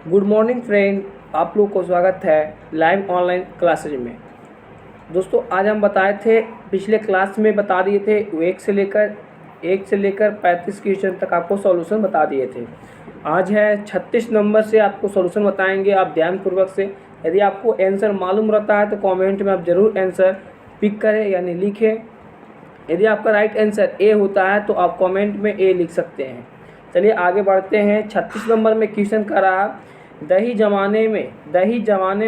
Good morning friend, आप लोग को स्वागत है लाइव ऑनलाइन क्लासेज में। दोस्तों आज हम बताए थे, पिछले क्लास में बता दिए थे एक से लेकर 35 क्वेश्चन तक आपको सॉल्यूशन बता दिए थे। आज है 36 नंबर से आपको सॉल्यूशन बताएंगे, आप ध्यानपूर्वक से। यदि आपको आंसर मालूम रहता है तो कमेंट में आप ज़रूर आंसर पिक करें यानी लिखें। यदि आपका राइट आंसर ए होता है तो आप कमेंट में ए लिख सकते हैं। चलिए आगे बढ़ते हैं। 36 नंबर में क्वेश्चन कर रहा, दही जमाने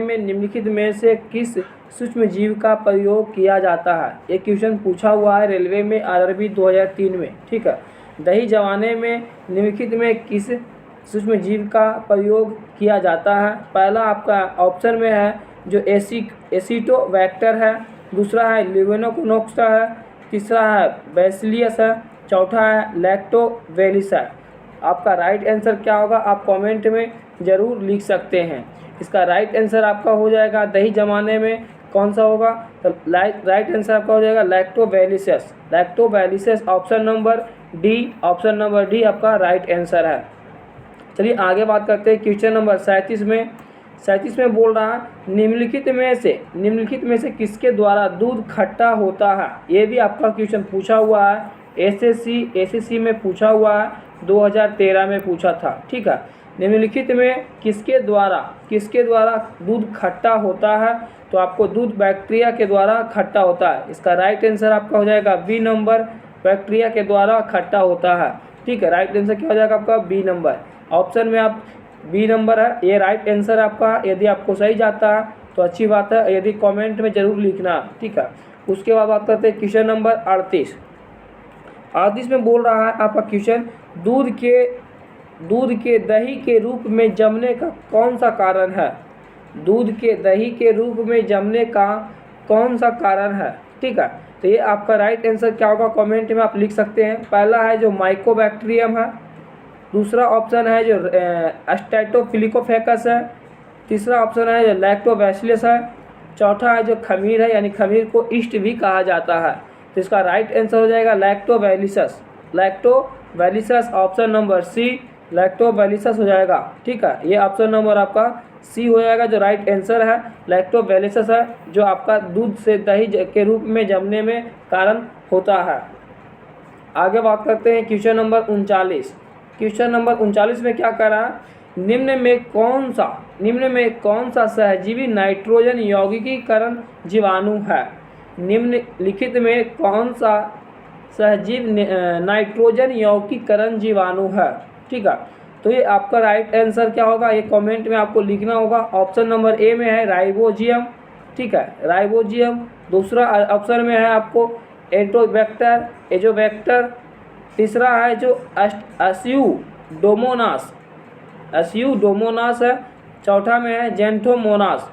में निम्नलिखित में से किस सूक्ष्म जीव का प्रयोग किया जाता है। ये क्वेश्चन पूछा हुआ है रेलवे में आरआरबी 2003 में। ठीक है, दही जमाने में निम्नलिखित में किस सूक्ष्म जीव का प्रयोग किया जाता है। पहला आपका ऑप्शन में है जो एसिटोबैक्टर है, दूसरा है लिवेनोकोनोक्सा है, तीसरा है बैसिलियस है, चौथा है लैक्टोबैसिलस है। आपका राइट आंसर क्या होगा आप कमेंट में ज़रूर लिख सकते हैं। इसका राइट आंसर आपका हो जाएगा दही जमाने में कौन सा होगा, तो राइट आंसर आपका हो जाएगा लैक्टोबैसिलस। ऑप्शन नंबर डी आपका राइट आंसर है। चलिए आगे बात करते हैं क्वेश्चन नंबर 37 में बोल रहा है निम्नलिखित में से किसके द्वारा दूध खट्टा होता है। ये भी आपका क्वेश्चन पूछा हुआ है, एसएससी में पूछा हुआ है, 2013 में पूछा था। ठीक है, निम्नलिखित में किसके द्वारा दूध खट्टा होता है, तो आपको दूध बैक्टीरिया के द्वारा खट्टा होता है। इसका राइट आंसर आपका हो जाएगा बी नंबर, बैक्टीरिया के द्वारा खट्टा होता है। ठीक है, राइट आंसर क्या हो जाएगा आपका बी नंबर। ऑप्शन में आप बी नंबर है, ये राइट आंसर आपका। यदि आपको सही जाता है तो अच्छी बात है, यदि कमेंट में ज़रूर लिखना। ठीक है, उसके बाद बात करते हैं क्वेश्चन नंबर 38 में बोल रहा है आपका क्वेश्चन दूध के दही के रूप में जमने का कौन सा कारण है। दूध के दही के रूप में जमने का कौन सा कारण है। ठीक है, तो ये आपका राइट आंसर क्या होगा कमेंट में आप लिख सकते हैं। पहला है जो माइकोबैक्टीरियम है, दूसरा ऑप्शन है जो स्ट्रेप्टोकोकस है, तीसरा ऑप्शन है जो लैक्टोबैसिलस है, चौथा है जो खमीर है, यानी खमीर को ईस्ट भी कहा जाता है। तो इसका राइट आंसर हो जाएगा Lactobacillus. Option number C Lactobacillus हो जाएगा। ठीक है, ये ऑप्शन नंबर आपका सी हो जाएगा जो राइट आंसर है, लैक्टोबैसिलस है, जो आपका दूध से दही के रूप में जमने में कारण होता है। आगे बात करते हैं क्वेश्चन नंबर 39 में क्या कर रहा है, निम्न में कौन सा सहजीवी नाइट्रोजन यौगिकीकरण जीवाणु है। निम्नलिखित में कौन सा सहजीव नाइट्रोजन यौगिकीकरण जीवाणु है। ठीक है, तो ये आपका राइट आंसर क्या होगा ये कमेंट में आपको लिखना होगा। ऑप्शन नंबर ए में है राइबोजियम। ठीक है, राइबोजियम। दूसरा ऑप्शन में है आपको एजोबैक्टर। तीसरा है जो एस्यूडोमोनास है। चौथा में है जेंथोमोनास।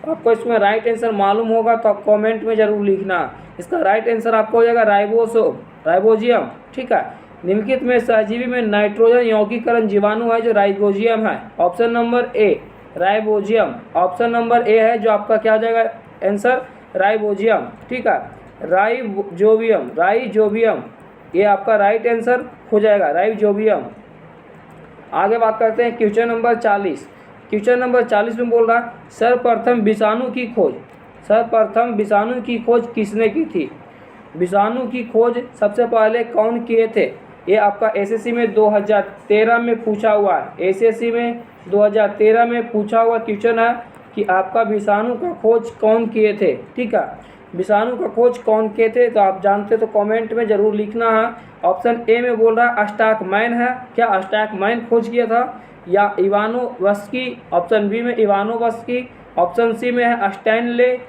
आपको इसमें राइट आंसर मालूम होगा तो आप कमेंट में ज़रूर लिखना। इसका राइट आंसर आपको हो जाएगा राइबोजियम। ठीक है, निम्नलिखित में सहजीवी में नाइट्रोजन यौगिकीकरण जीवाणु है जो राइबोजियम है। Option number A rhizobium. Option number A है जो आपका क्या हो जाएगा आंसर राइबोजियम। ठीक है, राइजोबियम ये आपका राइट आंसर हो जाएगा राइजोबियम। आगे बात करते हैं क्वेश्चन नंबर 40 में बोल रहा है सर्वप्रथम विषाणु की खोज किसने की थी। विषाणु की खोज सबसे पहले कौन किए थे। ये आपका एसएससी में 2013 में पूछा हुआ है। एसएससी में 2013 में पूछा हुआ क्वेश्चन है कि आपका विषाणु का खोज कौन किए थे। ठीक है, विषाणु का खोज कौन किए थे तो आप जानते तो कमेंट में ज़रूर लिखना है। ऑप्शन ए में बोल रहा है स्टॉकमैन है, क्या स्टॉकमैन खोज किया था, या इवानोवस्की। ऑप्शन बी में इवानोवस्की। ऑप्शन सी में है स्टैनले।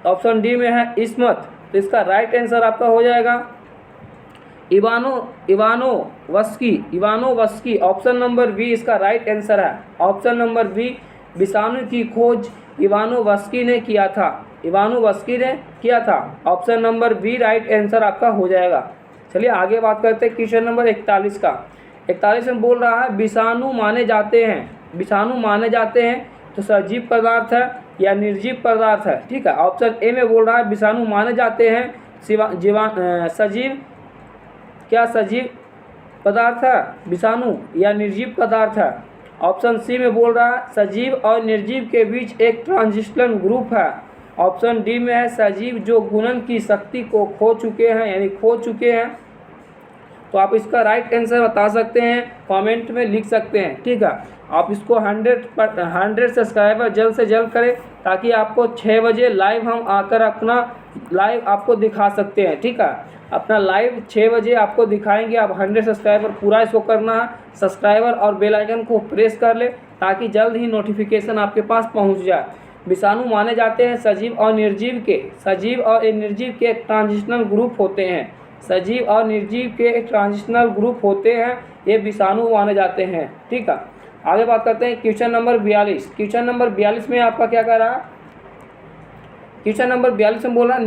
ऑप्शन डी में है इस्मथ। तो इसका राइट आंसर आपका हो जाएगा इवानोवस्की। ऑप्शन नंबर बी इसका राइट आंसर है। ऑप्शन नंबर बी विषाणु की खोज इवानोवस्की ने किया था। Option number B right answer आपका हो जाएगा। चलिए आगे बात करते हैं क्वेश्चन नंबर 41 का। 41 में बोल रहा है विषाणु माने जाते हैं तो सजीव पदार्थ है या निर्जीव पदार्थ है। ठीक है, ऑप्शन ए में बोल रहा है विषाणु माने जाते हैं सजीव पदार्थ है विषाणु या निर्जीव पदार्थ है। ऑप्शन सी में बोल रहा है सजीव और निर्जीव के बीच एक ट्रांजिशनल ग्रुप है। ऑप्शन डी में है सजीव जो गुणन की शक्ति को खो चुके हैं, यानी खो चुके हैं। तो आप इसका राइट आंसर बता सकते हैं, कमेंट में लिख सकते हैं, ठीक है। आप इसको 100 सब्सक्राइबर जल्द से जल्द करें, ताकि आपको 6 बजे लाइव हम आकर अपना लाइव आपको दिखा सकते हैं, ठीक है। अपना लाइव 6 बजे आपको दिखाएंगे। आप 100 सब्सक्राइबर पूरा इसको करना है, सब्सक्राइबर और बेल आइकन को प्रेस कर ले, ताकि जल्द ही नोटिफिकेशन आपके पास पहुंच जाए। विषाणु माने जाते हैं सजीव और निर्जीव के एक ट्रांजिशनल ग्रुप होते हैं। सजीव और निर्जीव के एक ट्रांजिशनल ग्रुप होते हैं, ये विषाणु माने जाते हैं, ठीक है। आगे बात करते हैं क्वेश्चन नंबर 42। क्वेश्चन नंबर 42 में आपका क्या कह रहा है? क्वेश्चन नंबर 42 में बोल रहा है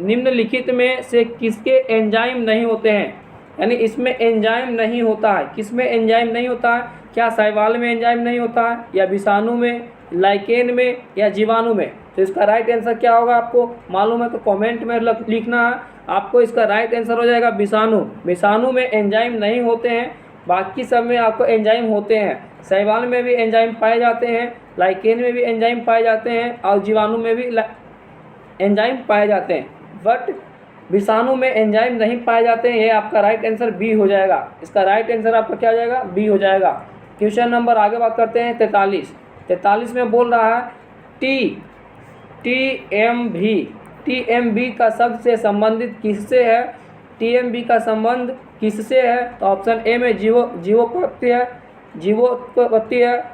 निम्नलिखित में से किसके एंजाइम नहीं होते हैं, यानी इसमें एंजाइम नहीं होता है। किसमें एंजाइम नहीं होता है? क्या शैवाल में एंजाइम नहीं होता है, या विषाणु में, लाइकेन में, या जीवाणु में? तो इसका राइट आंसर क्या होगा आपको मालूम है तो कमेंट में लिखना है। आपको इसका राइट आंसर हो जाएगा विषाणु। विषाणु में एंजाइम नहीं होते हैं, बाकी सब में आपको एंजाइम होते हैं। शैवाल में भी एंजाइम पाए जाते हैं, लाइकेन में भी एंजाइम पाए जाते हैं, और जीवाणु में भी एंजाइम पाए जाते हैं, बट विषाणु में एंजाइम नहीं पाए जाते हैं। ये आपका राइट आंसर बी हो जाएगा। इसका राइट आंसर आपका क्या हो जाएगा? बी हो जाएगा। क्वेश्चन नंबर आगे बात करते हैं 43 में बोल रहा है टीएमबी का शब्द से संबंधित किससे है? टीएमबी का संबंध किससे है? तो ऑप्शन ए में जीवोत्पत्ति है,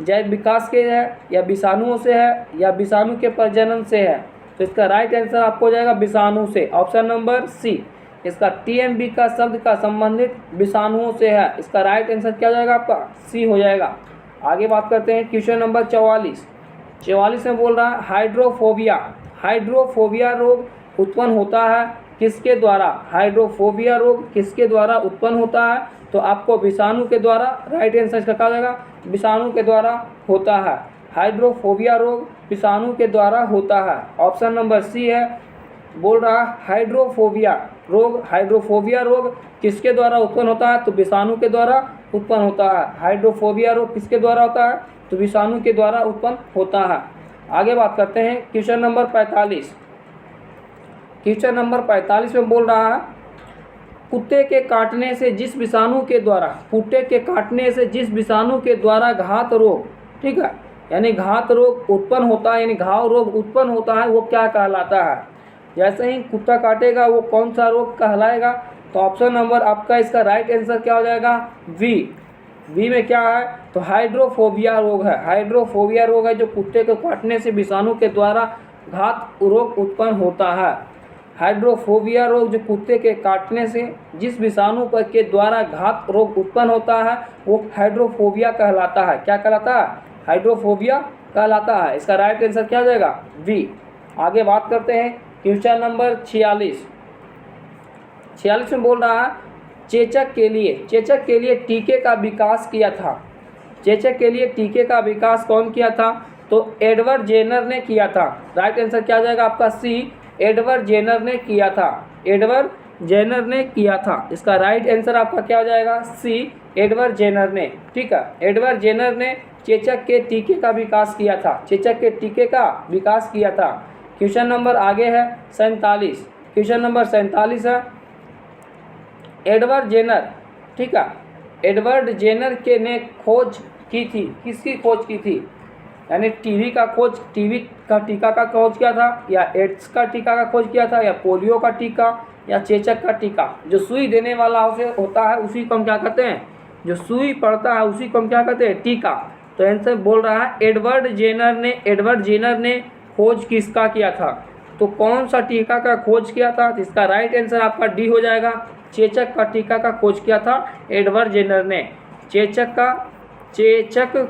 जैव विकास के है, या विषाणुओं से है, या विषाणु के प्रजनन से है। तो इसका राइट आंसर आपको हो जाएगा विषाणु से, ऑप्शन नंबर सी। इसका टीएमबी का शब्द का संबंधित विषाणुओं से है। इसका राइट आंसर क्या हो जाएगा आपका? सी हो जाएगा। आगे बात करते हैं क्वेश्चन नंबर 44 में बोल रहा है हाइड्रोफोबिया रोग उत्पन्न होता है किसके द्वारा? हाइड्रोफोबिया रोग किसके द्वारा उत्पन्न होता है? तो आपको विषाणु के द्वारा, राइट आंसर इसका क्या हो जाएगा? विषाणु के द्वारा होता है। हाइड्रोफोबिया रोग विषाणु के द्वारा होता है, ऑप्शन नंबर सी है। बोल रहा हाइड्रोफोबिया रोग किसके द्वारा उत्पन्न होता है? तो विषाणु के द्वारा उत्पन्न होता है। हाइड्रोफोबिया रोग किसके द्वारा होता है? तो विषाणु के द्वारा उत्पन्न होता है। आगे बात करते हैं क्वेश्चन नंबर 45। क्वेश्चन नंबर 45 में बोल रहा है कुत्ते के काटने से जिस विषाणु के द्वारा घात रोग, ठीक है, यानी घात रोग उत्पन्न होता है, यानी घाव रोग उत्पन्न होता है, वो क्या कहलाता है? जैसे ही कुत्ता काटेगा वो कौन सा रोग कहलाएगा? तो ऑप्शन नंबर आपका इसका राइट आंसर क्या हो जाएगा? वी में क्या है? तो हाइड्रोफोबिया रोग है। हाइड्रोफोबिया रोग है जो कुत्ते को काटने से विषाणु के द्वारा घात रोग उत्पन्न होता है। हाइड्रोफोबिया रोग जो कुत्ते के काटने से जिस विषाणु के द्वारा घात रोग उत्पन्न होता है वो हाइड्रोफोबिया कहलाता है। क्या कहलाता है? हाइड्रोफोबिया कहलाता है। इसका राइट आंसर क्या हो जाएगा? वी। आगे बात करते हैं क्वेश्चन नंबर 46 में बोल रहा है चेचक के लिए टीके का विकास किया था। चेचक के लिए टीके का विकास कौन किया था? तो एडवर्ड जेनर ने किया था। राइट आंसर क्या हो जाएगा आपका? सी। एडवर्ड जेनर ने किया था। इसका राइट आंसर आपका क्या हो जाएगा? सी, एडवर्ड जेनर ने, ठीक है। एडवर्ड जेनर ने चेचक के टीके का विकास किया था। क्वेश्चन नंबर आगे है 47। क्वेश्चन नंबर 47 है एडवर्ड जेनर, ठीक है, एडवर्ड जेनर के ने खोज की थी। किसकी खोज की थी? यानी टीबी का टीका का खोज किया था, या एड्स का टीका का खोज किया था, या पोलियो का टीका, या चेचक का टीका। जो सुई देने वाला होता है उसी को हम क्या कहते हैं? जो सुई पड़ता है उसी को हम क्या कहते हैं? टीका। तो आंसर बोल रहा है एडवर्ड जेनर ने खोज किसका किया था? तो कौन सा टीका का खोज किया था? तो इसका राइट आंसर आपका डी हो जाएगा। चेचक का टीका का खोज किया था एडवर्ड जेनर ने। चेचक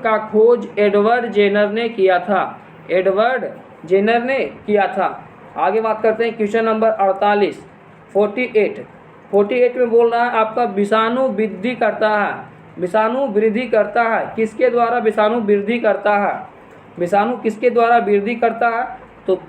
का खोज एडवर्ड जेनर ने किया था। आगे बात करते हैं क्वेश्चन नंबर 48 में बोल रहा है आपका विषाणु वृद्धि करता है। किसके द्वारा विषाणु वृद्धि करता है? विषाणु किसके द्वारा वृद्धि करता है? तो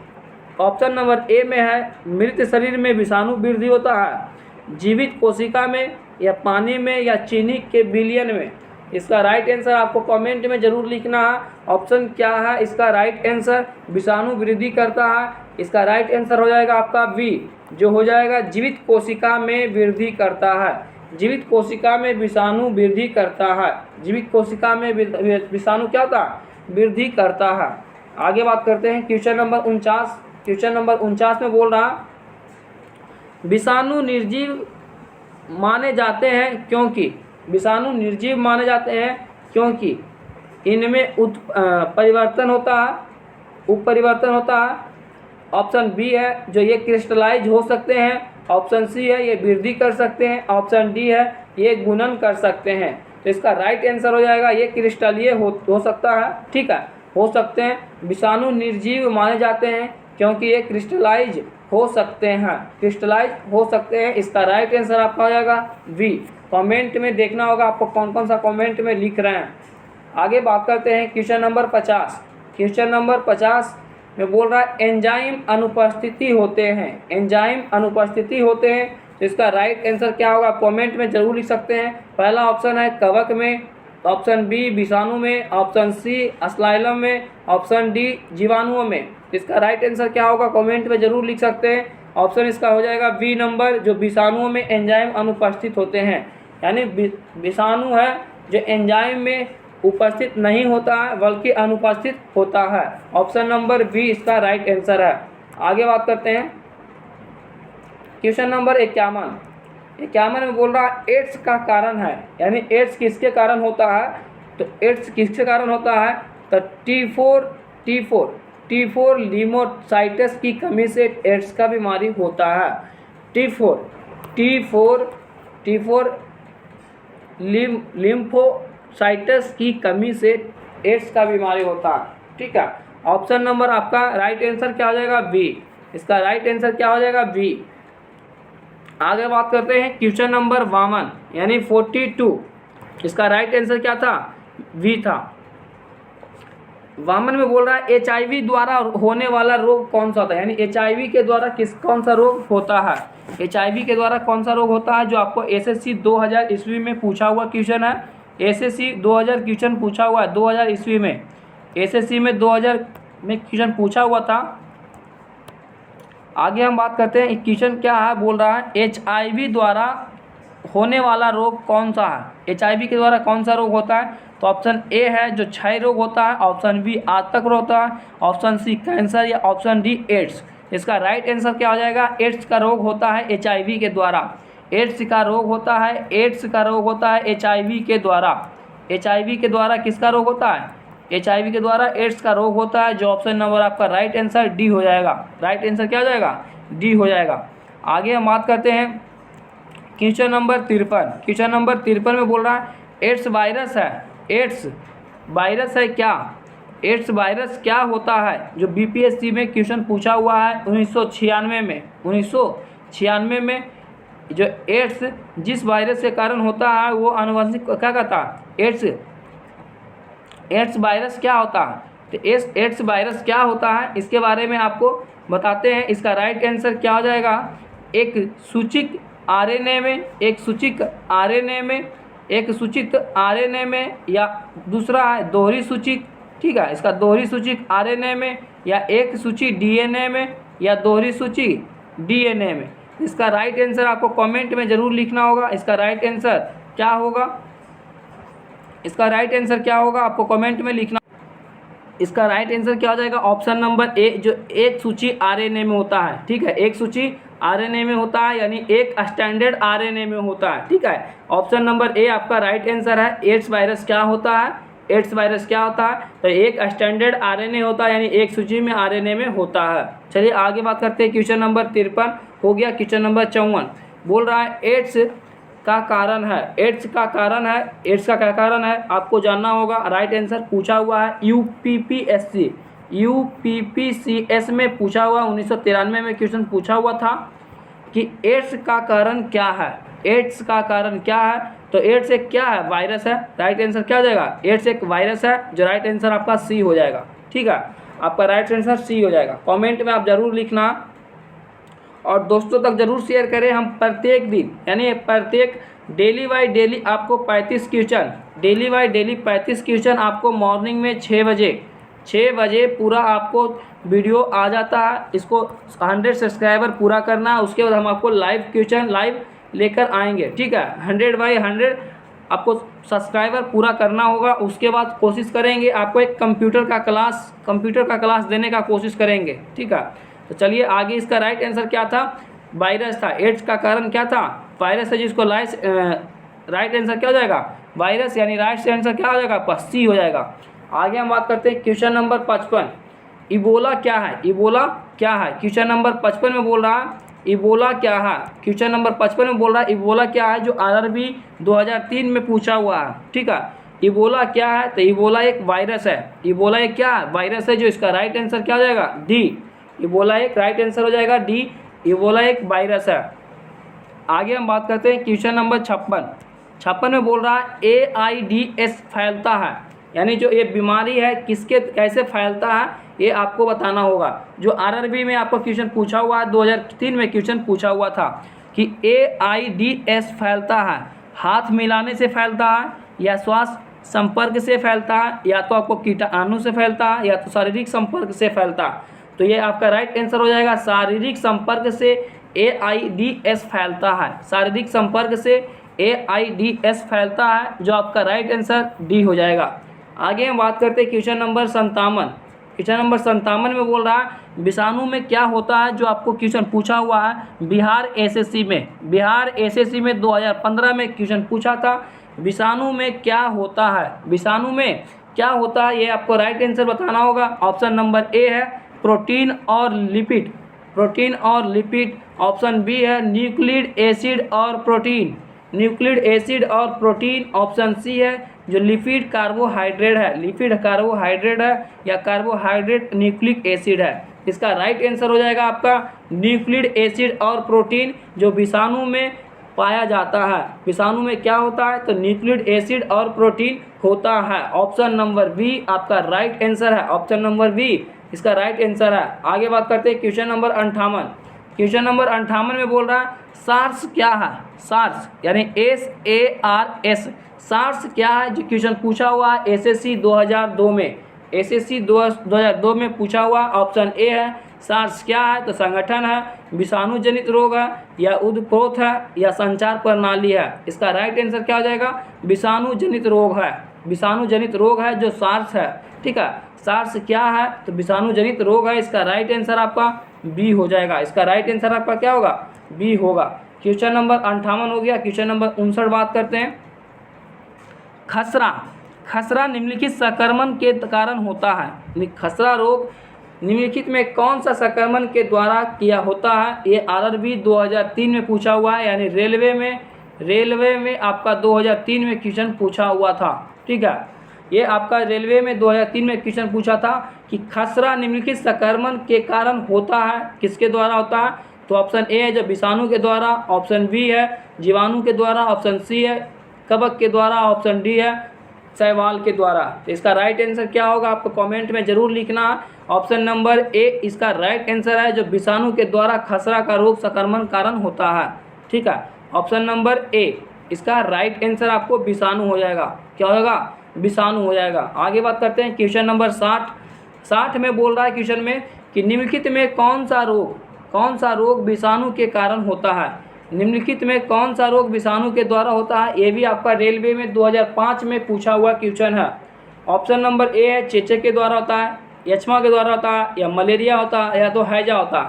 ऑप्शन नंबर ए में है मृत शरीर में विषाणु वृद्धि होता है, जीवित कोशिका में, या पानी में, या चीनी के विलयन में। इसका राइट आंसर आपको कमेंट में ज़रूर लिखना है। ऑप्शन क्या है इसका राइट आंसर? विषाणु वृद्धि करता है। इसका राइट आंसर हो जाएगा आपका बी, जो हो जाएगा जीवित कोशिका में वृद्धि करता है। जीवित कोशिका में विषाणु वृद्धि करता है। जीवित कोशिका में विषाणु क्या होता है? वृद्धि करता है। आगे बात करते हैं क्वेश्चन नंबर 49। क्वेश्चन नंबर 49 में बोल रहा विषाणु निर्जीव माने जाते हैं क्योंकि, विषाणु निर्जीव माने जाते हैं क्योंकि इनमें परिवर्तन होता है, उत्परिवर्तन होता है। ऑप्शन बी है जो ये क्रिस्टलाइज हो सकते हैं। ऑप्शन सी है ये वृद्धि कर सकते हैं। ऑप्शन डी है ये गुणन कर सकते हैं। तो इसका राइट आंसर हो जाएगा ये क्रिस्टलीय हो सकता है। ठीक है, हो सकते हैं। विषाणु निर्जीव माने जाते हैं क्योंकि ये क्रिस्टलाइज हो सकते हैं, क्रिस्टलाइज हो सकते हैं। इसका राइट आंसर आपका हो जाएगा वी। कमेंट में देखना होगा आपको कौन कौन सा कमेंट में लिख रहे हैं। आगे बात करते हैं क्वेश्चन नंबर 50। क्वेश्चन नंबर 50 में बोल रहा है एंजाइम अनुपस्थिति होते हैं। एंजाइम अनुपस्थिति होते हैं। तो इसका राइट आंसर क्या होगा? कमेंट में जरूर लिख सकते हैं। पहला ऑप्शन है कवक में, ऑप्शन बी विषाणु में, ऑप्शन सी अस्लाइलम में, ऑप्शन डी जीवाणुओं में। इसका राइट आंसर क्या होगा? कमेंट में जरूर लिख सकते हैं। ऑप्शन इसका हो जाएगा बी नंबर, जो विषाणुओं में एंजाइम अनुपस्थित होते हैं। यानी विषाणु है जो एंजाइम में उपस्थित नहीं होता है बल्कि अनुपस्थित होता है। ऑप्शन नंबर बी इसका राइट आंसर है। आगे बात करते हैं क्वेश्चन नंबर 51। 51 में बोल रहा है एड्स का कारण है, यानी एड्स किसके कारण होता है? तो एड्स किसके कारण होता है? तो T4 लिम्फोसाइट्स की कमी से एड्स का बीमारी होता है। T4 लिम्फोसाइट्स की कमी से एड्स का बीमारी होता है। ठीक है, ऑप्शन नंबर आपका राइट आंसर क्या हो जाएगा? बी। इसका राइट आंसर क्या हो जाएगा? बी। आगे बात करते हैं क्वेश्चन नंबर 52 यानी 42। इसका राइट आंसर क्या था? बी था। 52 में बोल रहा है HIV द्वारा होने वाला रोग कौन सा होता है? यानी HIV के द्वारा कौन सा रोग होता है? HIV के द्वारा कौन सा रोग होता है? जो आपको SSC 2000 ईस्वी में पूछा हुआ क्वेश्चन है। SSC 2000 क्वेश्चन पूछा हुआ है 2000 ईस्वी में। SSC में 2000 में क्वेश्चन पूछा हुआ था। आगे हम बात करते हैं क्वेश्चन क्या है। बोल रहा है HIV द्वारा होने वाला रोग कौन सा है? HIV के द्वारा कौन सा रोग होता है? तो ऑप्शन ए है जो क्षय रोग होता है, ऑप्शन बी आतक रोग होता है, ऑप्शन सी कैंसर या ऑप्शन डी एड्स। इसका राइट आंसर क्या हो जाएगा? एड्स का रोग होता है HIV के द्वारा। एड्स का रोग होता है, एड्स का रोग होता है HIV के द्वारा। HIV के द्वारा किसका रोग होता है? HIV के द्वारा एड्स का रोग होता है, जो ऑप्शन नंबर आपका राइट आंसर डी हो जाएगा। राइट आंसर क्या हो जाएगा? डी हो जाएगा। आगे हम बात करते हैं क्वेश्चन नंबर 53। क्वेश्चन नंबर 53 में बोल रहा है एड्स वायरस है। एड्स वायरस है क्या? एड्स वायरस क्या होता है? जो BPSC में क्वेश्चन पूछा हुआ है 1996 में जो एड्स जिस वायरस के कारण होता है वो आनुवंशिक क्या कहता है? एड्स वायरस क्या होता है? तो एड्स वायरस क्या होता है इसके बारे में आपको बताते हैं। इसका राइट आंसर क्या हो जाएगा? एक सूचित RNA में या दूसरा है दोहरी सूचित। ठीक है, इसका दोहरी सूचित RNA में या एक सूची DNA में या दोहरी सूची DNA में। इसका राइट आंसर आपको कमेंट में ज़रूर लिखना होगा। इसका राइट आंसर क्या होगा? इसका राइट आंसर क्या होगा आपको कमेंट में लिखना। इसका राइट आंसर क्या हो जाएगा? ऑप्शन नंबर ए, जो एक सूची RNA में होता है। ठीक है, एक सूची RNA में होता है, यानी एक स्टैंडर्ड RNA में होता है। ठीक है, ऑप्शन नंबर ए आपका राइट आंसर है। एड्स वायरस क्या होता है? एड्स वायरस क्या होता है? तो एक स्टैंडर्ड RNA होता है, यानी एक सूची में RNA में होता है। चलिए आगे बात करते हैं। क्वेश्चन नंबर 53 हो गया। क्वेश्चन नंबर 54 बोल रहा है एड्स का कारण है। एड्स का कारण है, एड्स का क्या कारण है आपको जानना होगा। राइट आंसर पूछा हुआ है UPPCS में पूछा हुआ 1993 में क्वेश्चन पूछा हुआ था कि एड्स का कारण क्या है? एड्स का कारण क्या है? तो एड्स एक क्या है? वायरस है। राइट आंसर क्या हो जाएगा? एड्स एक वायरस है, जो राइट आंसर आपका सी हो जाएगा। ठीक है, आपका राइट आंसर सी हो जाएगा। कमेंट में आप ज़रूर लिखना और दोस्तों तक ज़रूर शेयर करें। हम प्रत्येक दिन यानी प्रत्येक डेली बाई डेली आपको 35 question, daily by daily 35 question आपको मॉर्निंग में 6 बजे पूरा आपको वीडियो आ जाता है। इसको 100 सब्सक्राइबर पूरा करना है, उसके बाद हम आपको लाइव क्वेश्चन लाइव लेकर आएंगे, ठीक है। 100 बाई 100 आपको सब्सक्राइबर पूरा करना होगा। उसके बाद कोशिश करेंगे आपको एक कंप्यूटर का क्लास देने का कोशिश करेंगे, ठीक है। तो चलिए आगे, इसका राइट आंसर क्या था? वायरस था। एड्स का कारण क्या था? वायरस है, जिसको राइट आंसर क्या हो जाएगा? वायरस, यानी राइट आंसर क्या हो जाएगा? आपका सी हो जाएगा। आगे हम बात करते हैं क्वेश्चन नंबर 55, इबोला क्या है? इबोला क्या है? क्वेश्चन नंबर 55 में बोल रहा है इबोला क्या है। क्वेश्चन नंबर 55 में बोल रहा है इबोला क्या है, जो आरआरबी 2003 में पूछा हुआ है, ठीक है। इबोला क्या है? तो इबोला एक वायरस है। इबोला एक क्या है? वायरस है, जो इसका राइट आंसर क्या हो जाएगा? डी। इबोला एक राइट आंसर हो जाएगा डी। इबोला एक वायरस है। आगे हम बात करते हैं क्वेश्चन नंबर 56 में बोल रहा है AIDS फैलता है, यानी जो ये बीमारी है किसके कैसे फैलता है ये आपको बताना होगा। जो आरआरबी में आपको क्वेश्चन पूछा हुआ है, 2003 में क्वेश्चन पूछा हुआ था कि AIDS फैलता है, हाथ मिलाने से फैलता है, या श्वास संपर्क से फैलता है, या तो आपको कीटाणु से फैलता है, या तो शारीरिक संपर्क से फैलता है। तो ये आपका राइट आंसर हो जाएगा शारीरिक संपर्क से AIDS फैलता है। शारीरिक संपर्क से AIDS फैलता है, जो आपका राइट आंसर डी हो जाएगा। आगे हम बात करते हैं क्वेश्चन नंबर 57। क्वेश्चन नंबर 57 में बोल रहा है विषाणु में क्या होता है, जो आपको क्वेश्चन पूछा हुआ है बिहार एसएससी में 2015 में क्वेश्चन पूछा था। विषाणु में क्या होता है? विषाणु में क्या होता है ये आपको राइट आंसर बताना होगा। ऑप्शन नंबर ए है प्रोटीन और लिपिड, प्रोटीन और लिपिड। ऑप्शन बी है न्यूक्लिक एसिड और प्रोटीन, न्यूक्लिक एसिड और प्रोटीन। ऑप्शन सी है जो लिपिड कार्बोहाइड्रेट है, लिपिड कार्बोहाइड्रेट है, या कार्बोहाइड्रेट न्यूक्लिक एसिड है। इसका राइट आंसर हो जाएगा आपका न्यूक्लिक एसिड और प्रोटीन, जो विषाणु में पाया जाता है। विषाणु में क्या होता है? तो न्यूक्लिक एसिड और प्रोटीन होता है। ऑप्शन नंबर बी आपका राइट आंसर है। ऑप्शन नंबर बी इसका राइट आंसर है। आगे बात करते हैं क्वेश्चन नंबर 58। क्वेश्चन नंबर 58 में बोल रहा है सार्स क्या है? सार्स यानी SARS, सार्स क्या है? जो क्वेश्चन पूछा हुआ है एसएससी 2002 में, एसएससी 2002 में पूछा हुआ। ऑप्शन ए है सार्स क्या है? तो संगठन है, विषाणु जनित रोग है, या उत्पोत है, या संचार प्रणाली है। इसका राइट आंसर क्या हो जाएगा? विषाणु जनित रोग है। विषाणु जनित रोग है जो सार्स है, ठीक है। सार्स क्या है? तो विषाणु जनित रोग है। इसका राइट आंसर आपका बी हो जाएगा। इसका राइट आंसर आपका क्या होगा? बी होगा। क्वेश्चन नंबर 58 हो गया। क्वेश्चन नंबर 59 बात करते हैं खसरा। खसरा निम्नलिखित संक्रमण के कारण होता है। खसरा रोग निम्नलिखित में कौन सा संक्रमण के द्वारा किया होता है? ये आरआरबी 2003 में पूछा हुआ है, यानी रेलवे में आपका 2003 में क्वेश्चन पूछा हुआ था, ठीक है। ये आपका रेलवे में 2003 में क्वेश्चन पूछा था कि खसरा निम्नलिखित संक्रमण के कारण होता है, किसके द्वारा होता है? तो ऑप्शन ए है जो विषाणु के द्वारा, ऑप्शन बी है जीवाणु के द्वारा, ऑप्शन सी है कवक के द्वारा, ऑप्शन डी है शैवाल के द्वारा। तो इसका राइट आंसर क्या होगा आपको कमेंट में जरूर लिखना। ऑप्शन नंबर ए इसका राइट आंसर है, जो विषाणु के द्वारा खसरा का रोग संक्रमण कारण होता है, ठीक है। ऑप्शन नंबर ए इसका राइट आंसर आपको विषाणु हो जाएगा। क्या होगा? विषाणु हो जाएगा। आगे बात करते हैं क्वेश्चन नंबर 60 में बोल रहा है क्वेश्चन में कि निम्नलिखित में कौन सा रोग विषाणु के कारण होता है? निम्नलिखित में कौन सा रोग विषाणु के द्वारा होता है? ये भी आपका रेलवे में 2005 में पूछा हुआ क्वेश्चन है। ऑप्शन नंबर ए है चेचक के द्वारा होता है, यक्ष्मा के द्वारा होता है, या मलेरिया होता है, या तो हैजा होता है।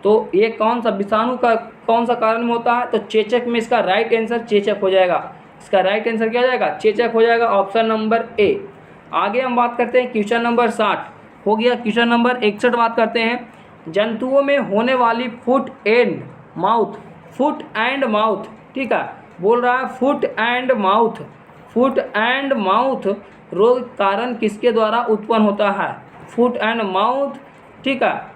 तो ये कौन सा विषाणु का कौन सा कारण में होता है? तो चेचक में इसका राइट आंसर चेचक हो जाएगा। इसका राइट आंसर क्या हो जाएगा? चेचक हो जाएगा। Option number A. आगे हम बात करते हैं क्वेश्चन नंबर 60 हो गया। क्वेश्चन नंबर 61 बात करते हैं जंतुओं में होने वाली फुट एंड माउथ, ठीक है। बोल रहा है फुट एंड माउथ रोग कारण किसके द्वारा उत्पन्न होता है? फुट एंड माउथ, ठीक है।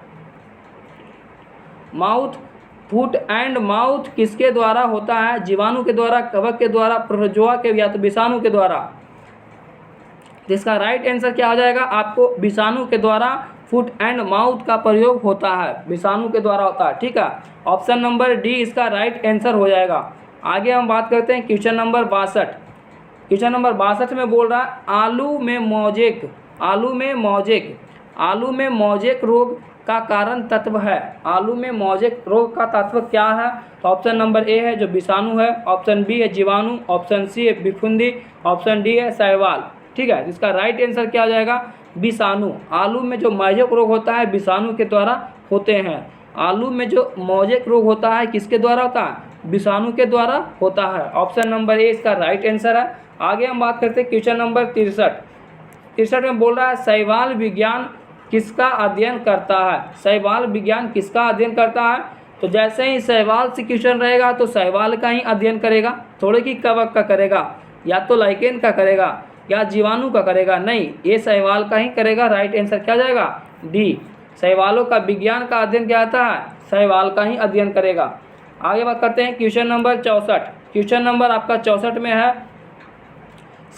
फुट एंड माउथ किसके द्वारा होता है? जीवाणु के द्वारा, कवक के द्वारा, प्रोटोजोआ के, या तो विषाणु के द्वारा। इसका राइट आंसर क्या हो जाएगा? आपको विषाणु के द्वारा फुट एंड माउथ का प्रयोग होता है, विषाणु के द्वारा होता है, ठीक है। ऑप्शन नंबर डी इसका राइट आंसर हो जाएगा। आगे हम बात करते हैं क्वेश्चन नंबर 62। क्वेश्चन नंबर 62 में बोल रहा है आलू में मौजेक रोग का कारण तत्व है। आलू में मौजेक रोग का तत्व क्या है? तो ऑप्शन नंबर ए है जो विषाणु है, ऑप्शन बी है जीवाणु, ऑप्शन सी है फफूंदी, ऑप्शन डी है शैवाल। ठीक है, इसका राइट आंसर क्या हो जाएगा? विषाणु। आलू में जो मौजेक रोग होता है विषाणु के द्वारा होते हैं। आलू में जो मौजेक रोग होता है किसके द्वारा होता है? विषाणु के द्वारा होता है। ऑप्शन नंबर ए इसका राइट आंसर है। आगे हम बात करते हैं क्वेश्चन नंबर 63 में बोल रहा है शैवाल विज्ञान किसका अध्ययन करता है? शैवाल विज्ञान किसका अध्ययन करता है? तो जैसे ही शैवाल से क्वेश्चन रहेगा तो शैवाल का ही अध्ययन करेगा, थोड़े कि कवक का करेगा, या तो लाइकेन का करेगा, या जीवाणु का करेगा। नहीं, ये शैवाल का ही करेगा। राइट आंसर क्या जाएगा? डी। शैवालों का विज्ञान का अध्ययन क्या आता है? शैवाल का ही अध्ययन करेगा। आगे बात करते हैं क्वेश्चन नंबर 64। क्वेश्चन नंबर आपका 64 में है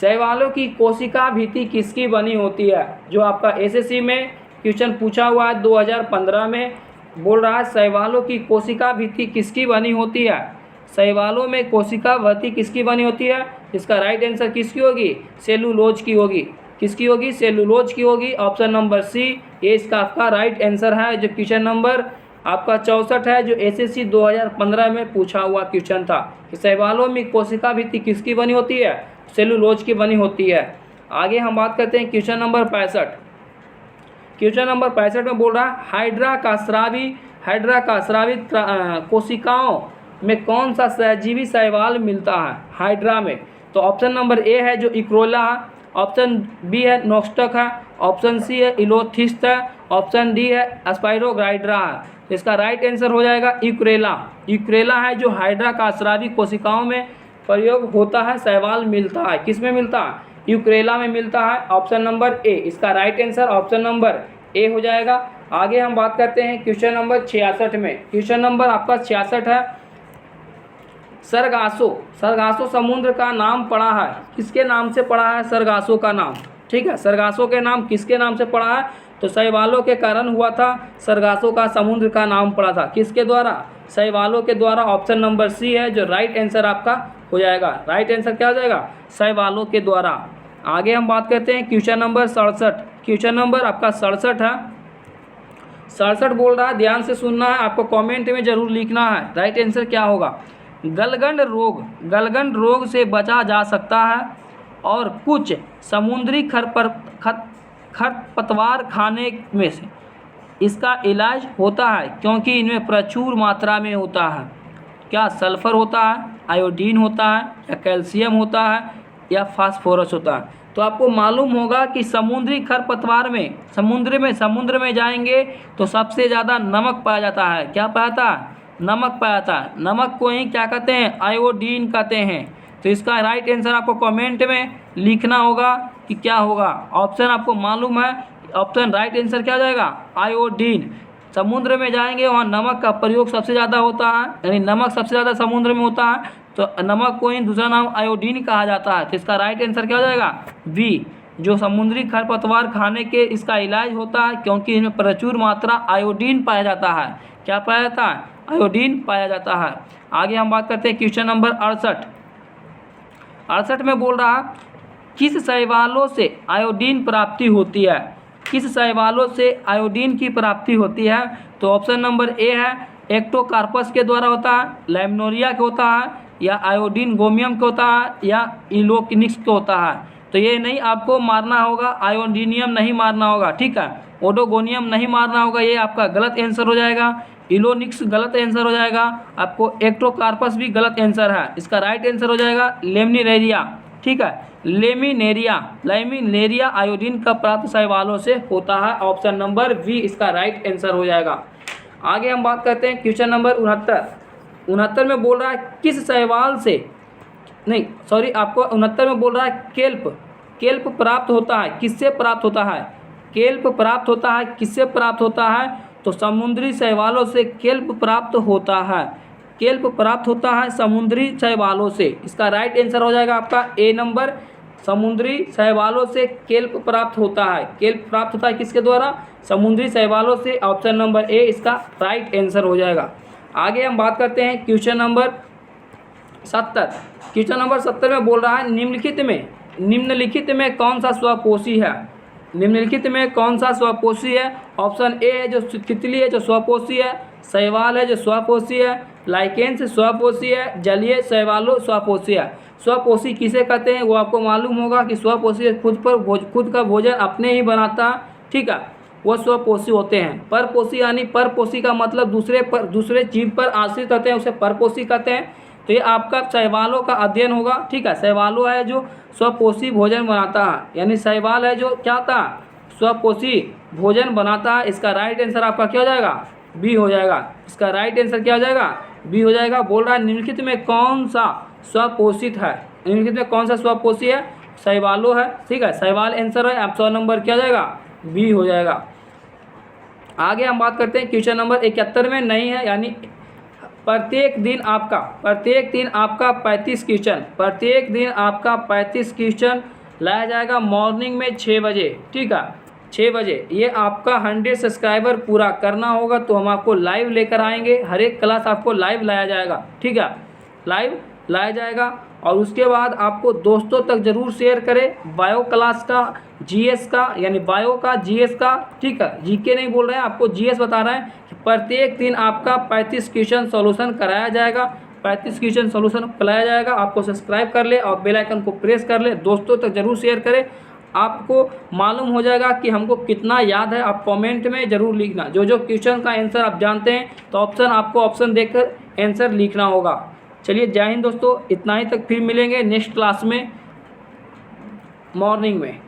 शैवालों की कोशिका भित्ति किसकी बनी होती है? जो आपका एसएससी में क्वेश्चन पूछा हुआ है 2015 में, बोल रहा है शैवालों की कोशिका भित्ति किसकी बनी होती है? शैवालों में कोशिका भित्ति किसकी बनी होती है? इसका राइट आंसर किसकी होगी? सेलुलोज की होगी। किसकी होगी? सेलुलोज की होगी। ऑप्शन नंबर सी ये इसका आपका राइट आंसर है। जो क्वेश्चन नंबर आपका 64 है जो एसएससी 2015 में पूछा हुआ क्वेश्चन था कि शैवालों में कोशिका भित्ति किसकी बनी होती है? सेलुलोज की बनी होती है। आगे हम बात करते हैं क्वेश्चन नंबर 65। क्वेश्चन नंबर 65 में बोल रहा है हाइड्रा का स्रावित कोशिकाओं में कौन सा सहजीवी शैवाल मिलता है? हाइड्रा में तो ऑप्शन नंबर ए है जो इक्रोला है, ऑप्शन बी है नोस्टक है, ऑप्शन सी है इलोथिस्ट है, ऑप्शन डी है स्पाइरोग्राइड्रा है। इसका राइट आंसर हो जाएगा इक्रेला। इक्रेला है जो हाइड्रा का स्रावी कोशिकाओं में प्रयोग होता है, शैवाल मिलता है। किस में मिलता है? यूक्रेला में मिलता है। ऑप्शन नंबर ए इसका right answer option number A हो जाएगा। आगे हम बात करते हैं क्वेश्चन नंबर 66 में। क्वेश्चन नंबर आपका 66 है सरगासो समुद्र का नाम पड़ा है। किसके नाम से पड़ा है सरगासो का नाम? ठीक है, सरगासो के नाम किसके नाम से पड़ा है? तो शैवालों के कारण हुआ था सरगासो का समुद्र का नाम पड़ा था। किसके द्वारा? शैवालों के द्वारा। ऑप्शन नंबर सी है जो राइट आंसर आपका हो जाएगा। राइट आंसर क्या हो जाएगा? शैवालों के द्वारा। आगे हम बात करते हैं क्वेश्चन नंबर 67। क्वेश्चन नंबर आपका 67 है। 67 बोल रहा है, ध्यान से सुनना है, आपको कमेंट में जरूर लिखना है राइट आंसर क्या होगा। गलगंड रोग से बचा जा सकता है और कुछ समुद्री खरपतवार खाने में से इसका इलाज होता है क्योंकि इनमें प्रचुर मात्रा में होता है। क्या सल्फर होता है, आयोडीन होता है, या कैल्शियम होता है, या फास्फोरस होता है? तो आपको मालूम होगा कि समुद्री खरपतवार में समुद्र में जाएंगे तो सबसे ज़्यादा नमक पाया जाता है। क्या पाया जाता है? नमक पाया जाता है। नमक को ही क्या कहते हैं? आयोडीन कहते हैं। तो इसका राइट आंसर आपको कमेंट में लिखना होगा कि क्या होगा। ऑप्शन आपको मालूम है, ऑप्शन राइट आंसर क्या हो जाएगा? आयोडीन। समुद्र में जाएंगे वहाँ नमक का प्रयोग सबसे ज़्यादा होता है, यानी नमक सबसे ज़्यादा समुद्र में होता है, तो नमक को ही दूसरा नाम आयोडीन कहा जाता है। तो इसका राइट आंसर क्या हो जाएगा? बी। जो समुद्री खरपतवार खाने के इसका इलाज होता है क्योंकि इनमें प्रचुर मात्रा आयोडीन पाया जाता है। क्या पाया जाता है? आयोडीन पाया जाता है। आगे हम बात करते हैं क्वेश्चन नंबर 68 में बोल रहा किस शैवालों से आयोडीन प्राप्ति होती है? किस शैवालों से आयोडीन की प्राप्ति होती है? तो ऑप्शन नंबर ए है एक्टोकार्पस के द्वारा होता है, लैमिनोरिया के होता है, या आयोडीन गोमियम के होता है, या इलोकिनिक्स के होता है। तो ये नहीं आपको मारना होगा, आयोडीनियम नहीं मारना होगा, ठीक है, ओडोगोनियम नहीं मारना होगा, ये आपका गलत आंसर हो जाएगा। इलोनिक्स गलत आंसर हो जाएगा। आपको एक्टोकार्पस भी गलत आंसर है। इसका राइट आंसर हो जाएगा लेमिनेरिया। ठीक है, लेमिनेरिया आयोडीन का प्राप्त शैवालों से होता है। ऑप्शन नंबर बी इसका राइट आंसर हो जाएगा। आगे हम बात करते हैं क्वेश्चन नंबर 69 में बोल रहा है किस शैवाल से आपको 69 में बोल रहा है केल्प प्राप्त होता है। किससे प्राप्त होता है? केल्प प्राप्त होता है। किससे प्राप्त होता है? तो समुद्री शैवालों से केल्प प्राप्त होता है। केल्प प्राप्त होता है समुद्री शैवालों से। इसका राइट आंसर हो जाएगा आपका ए नंबर। समुद्री शैवालों से केल्प प्राप्त होता है। केल्प प्राप्त होता है किसके द्वारा? समुद्री शैवालों से। ऑप्शन नंबर ए इसका राइट आंसर हो जाएगा। आगे हम बात करते हैं क्वेश्चन नंबर 70। क्वेश्चन नंबर 70 में बोल रहा है निम्नलिखित में कौन सा स्वपोषी है। निम्नलिखित में कौन सा स्वपोषी है। ऑप्शन ए है जो तितली है जो स्वपोषी है, शैवाल है जो स्वपोषी है, लाइकेन्स स्वपोषी है, जलीय शैवालों स्वपोषी है। स्वपोषी किसे कहते हैं वो आपको मालूम होगा कि स्वपोषी खुद का भोजन अपने ही बनाता है, ठीक है, वो स्वपोषी होते हैं। परपोषी यानी परपोषी का मतलब दूसरे जीव पर आश्रित होते हैं, उसे परपोषी कहते हैं। तो ये आपका शैवालों का अध्ययन होगा, ठीक है। शैवालों है जो स्वपोषी भोजन बनाता है, यानी शैवाल है जो क्या था, स्वपोषी भोजन बनाता है। इसका राइट आंसर आपका क्या हो जाएगा, बी हो जाएगा। इसका राइट आंसर क्या हो जाएगा, बी हो जाएगा। बोल रहा है निम्नलिखित में कौन सा स्वपोषित है। निम्नलिखित में कौन सा स्वपोषी है, शैवालों है, ठीक है, शैवाल आंसर है। ऑप्शन नंबर क्या हो जाएगा, बी हो जाएगा। आगे हम बात करते हैं क्वेश्चन नंबर 71 में नहीं है, यानी प्रत्येक दिन आपका 35 क्वेश्चन, प्रत्येक दिन आपका 35 क्वेश्चन लाया जाएगा मॉर्निंग में 6 बजे, ठीक है, 6 बजे। ये आपका 100 सब्सक्राइबर पूरा करना होगा तो हम आपको लाइव लेकर आएंगे। हर एक क्लास आपको लाइव लाया जाएगा, ठीक है, लाइव लाया जाएगा। और उसके बाद आपको दोस्तों तक ज़रूर शेयर करें। बायो क्लास का, जीएस का, यानी बायो का, जीएस का, ठीक है, जीके नहीं बोल रहे हैं, आपको जीएस बता रहे हैं कि प्रत्येक दिन आपका 35 क्वेश्चन सॉल्यूशन कराया जाएगा। 35 क्वेश्चन सॉल्यूशन कराया जाएगा। आपको सब्सक्राइब कर ले और बेल आइकन को प्रेस कर ले, दोस्तों तक ज़रूर शेयर करें। आपको मालूम हो जाएगा कि हमको कितना याद है। आप कमेंट में ज़रूर लिखना जो क्वेश्चन का आंसर आप जानते हैं, तो ऑप्शन देखकर आंसर लिखना होगा। चलिए, जय हिंद दोस्तों, इतना ही तक, फिर मिलेंगे नेक्स्ट क्लास में मॉर्निंग में।